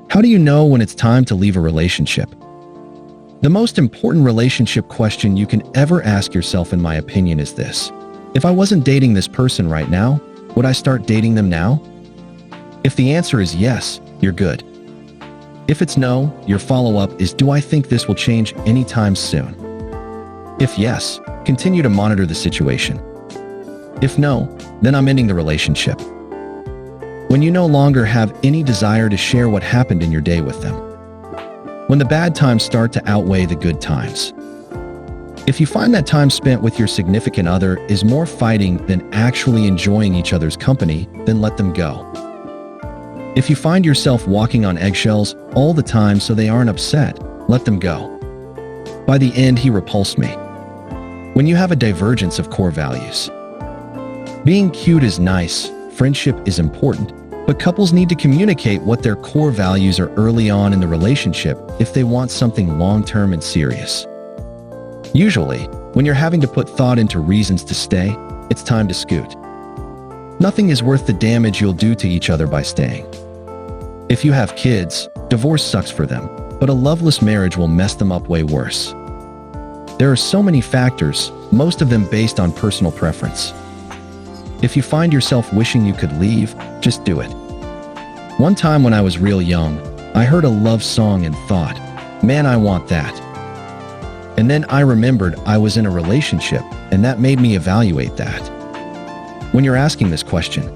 How do you know when it's time to leave a relationship? The most important relationship question you can ever ask yourself, in my opinion, is this: if I wasn't dating this person right now, would I start dating them now? If the answer is yes, you're good. If it's no, your follow-up is, do I think this will change anytime soon? If yes, continue to monitor the situation. If no, then I'm ending the relationship. When you no longer have any desire to share what happened in your day with them. When the bad times start to outweigh the good times. If you find that time spent with your significant other is more fighting than actually enjoying each other's company, then let them go. If you find yourself walking on eggshells all the time so they aren't upset, let them go. By the end, he repulsed me. When you have a divergence of core values. Being cute is nice, friendship is important, but couples need to communicate what their core values are early on in the relationship if they want something long-term and serious. Usually, when you're having to put thought into reasons to stay, it's time to scoot. Nothing is worth the damage you'll do to each other by staying. If you have kids, divorce sucks for them, but a loveless marriage will mess them up way worse. There are so many factors, most of them based on personal preference. If you find yourself wishing you could leave, just do it. One time when I was real young, I heard a love song and thought, man, I want that. And then I remembered I was in a relationship, and that made me evaluate that. When you're asking this question.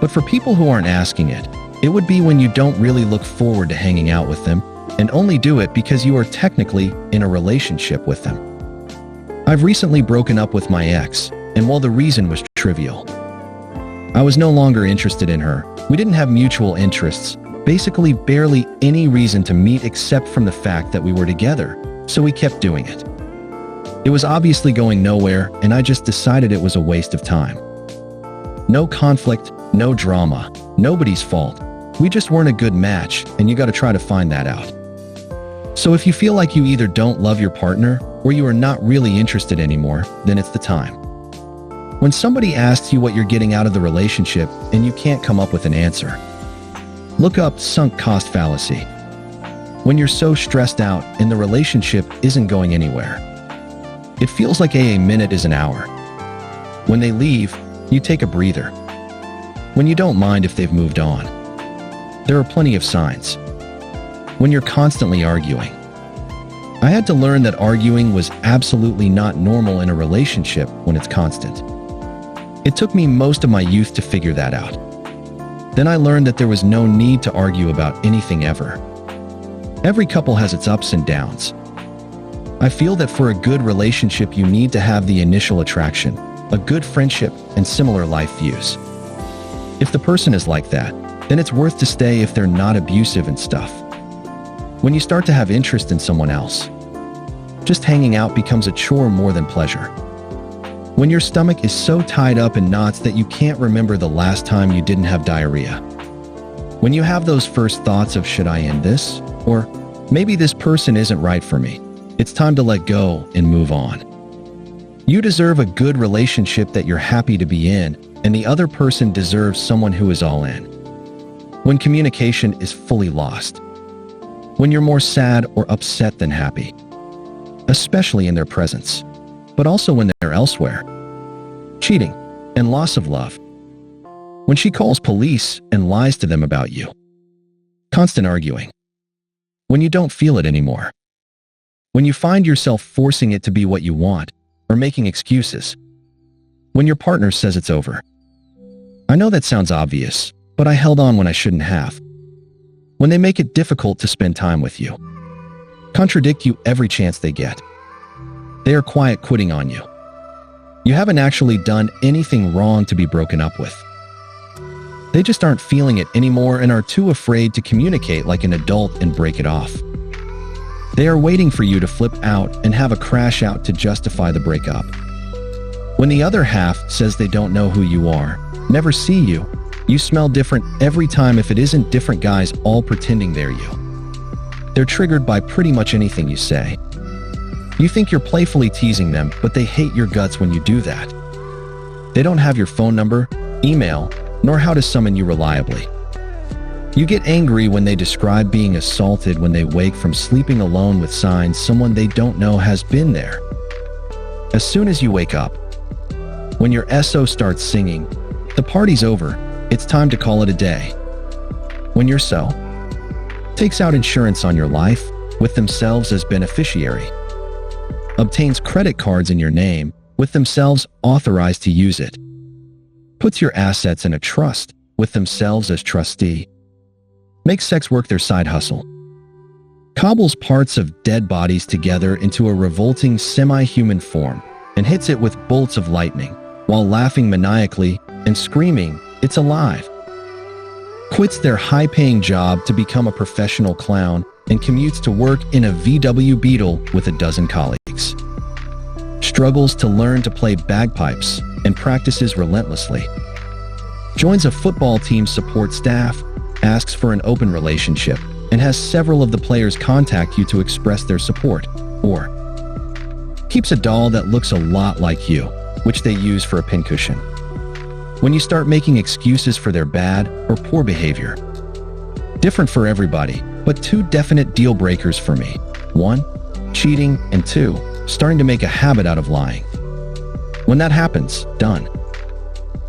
But for people who aren't asking it, it would be when you don't really look forward to hanging out with them, and only do it because you are technically in a relationship with them. I've recently broken up with my ex, and while the reason was trivial, I was no longer interested in her. We didn't have mutual interests, basically barely any reason to meet except from the fact that we were together, so we kept doing it. It was obviously going nowhere, and I just decided it was a waste of time. No conflict, no drama, nobody's fault. We just weren't a good match, and you gotta try to find that out. So if you feel like you either don't love your partner, or you are not really interested anymore, then it's the time. When somebody asks you what you're getting out of the relationship and you can't come up with an answer, look up sunk cost fallacy. When you're so stressed out and the relationship isn't going anywhere, it feels like a minute is an hour. When they leave, you take a breather. When you don't mind if they've moved on, there are plenty of signs. When you're constantly arguing. I had to learn that arguing was absolutely not normal in a relationship when it's constant. It took me most of my youth to figure that out. Then I learned that there was no need to argue about anything ever. Every couple has its ups and downs. I feel that for a good relationship you need to have the initial attraction, a good friendship, and similar life views. If the person is like that, then it's worth to stay if they're not abusive and stuff. When you start to have interest in someone else, just hanging out becomes a chore more than pleasure. When your stomach is so tied up in knots that you can't remember the last time you didn't have diarrhea. When you have those first thoughts of, should I end this? Or maybe this person isn't right for me. It's time to let go and move on. You deserve a good relationship that you're happy to be in, and the other person deserves someone who is all in. When communication is fully lost. When you're more sad or upset than happy. Especially in their presence. But also when they're elsewhere. Cheating and loss of love. When she calls police and lies to them about you. Constant arguing. When you don't feel it anymore. When you find yourself forcing it to be what you want, or making excuses. When your partner says it's over. I know that sounds obvious, but I held on when I shouldn't have. When they make it difficult to spend time with you. Contradict you every chance they get. They are quiet quitting on you. You haven't actually done anything wrong to be broken up with. They just aren't feeling it anymore and are too afraid to communicate like an adult and break it off. They are waiting for you to flip out and have a crash out to justify the breakup. When the other half says they don't know who you are, never see you, you smell different every time if it isn't different guys all pretending they're you. They're triggered by pretty much anything you say. You think you're playfully teasing them, but they hate your guts when you do that. They don't have your phone number, email, nor how to summon you reliably. You get angry when they describe being assaulted when they wake from sleeping alone with signs someone they don't know has been there. As soon as you wake up, when your SO starts singing, the party's over, it's time to call it a day. When your SO takes out insurance on your life with themselves as beneficiary, obtains credit cards in your name with themselves authorized to use it, puts your assets in a trust with themselves as trustee, makes sex work their side hustle, cobbles parts of dead bodies together into a revolting semi-human form and hits it with bolts of lightning while laughing maniacally and screaming, "It's alive," quits their high-paying job to become a professional clown and commutes to work in a VW Beetle with a dozen colleagues, struggles to learn to play bagpipes and practices relentlessly, joins a football team support staff, asks for an open relationship, and has several of the players contact you to express their support, or keeps a doll that looks a lot like you, which they use for a pincushion. When you start making excuses for their bad or poor behavior. Different for everybody, but two definite deal breakers for me. 1, cheating, and 2, starting to make a habit out of lying. When that happens, done.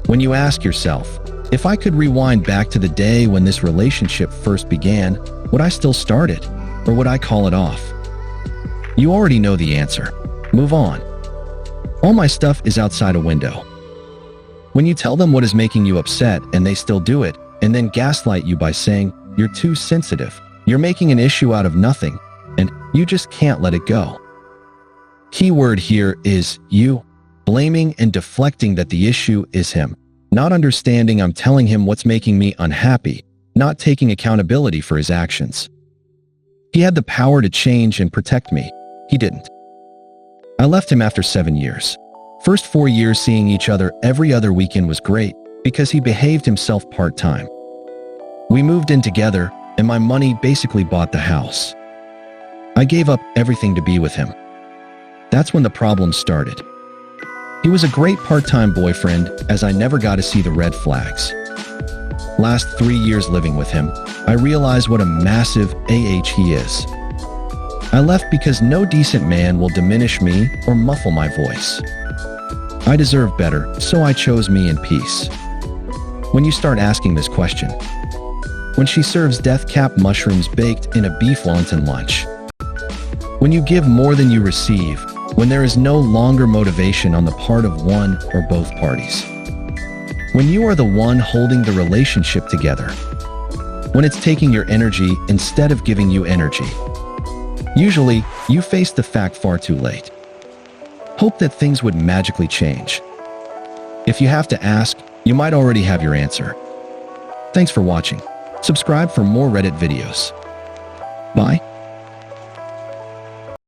When you ask yourself, if I could rewind back to the day when this relationship first began, would I still start it, or would I call it off? You already know the answer. Move on. All my stuff is outside a window. When you tell them what is making you upset and they still do it, and then gaslight you by saying, "You're too sensitive, you're making an issue out of nothing, and you just can't let it go." Key word here is you, blaming and deflecting that the issue is him, not understanding I'm telling him what's making me unhappy, not taking accountability for his actions. He had the power to change and protect me. He didn't. I left him after 7 years. First 4 years seeing each other every other weekend was great because he behaved himself part-time. We moved in together and my money basically bought the house. I gave up everything to be with him. That's when the problems started. He was a great part-time boyfriend as I never got to see the red flags. Last 3 years living with him, I realized what a massive AH he is. I left because no decent man will diminish me or muffle my voice. I deserve better, so I chose me in peace. When you start asking this question, when she serves death cap mushrooms baked in a beef Wellington lunch, when you give more than you receive, when there is no longer motivation on the part of one or both parties, when you are the one holding the relationship together, when it's taking your energy instead of giving you energy, usually you face the fact far too late. Hope that things would magically change. If you have to ask, you might already have your answer. Thanks for watching. Subscribe for more Reddit videos. Bye.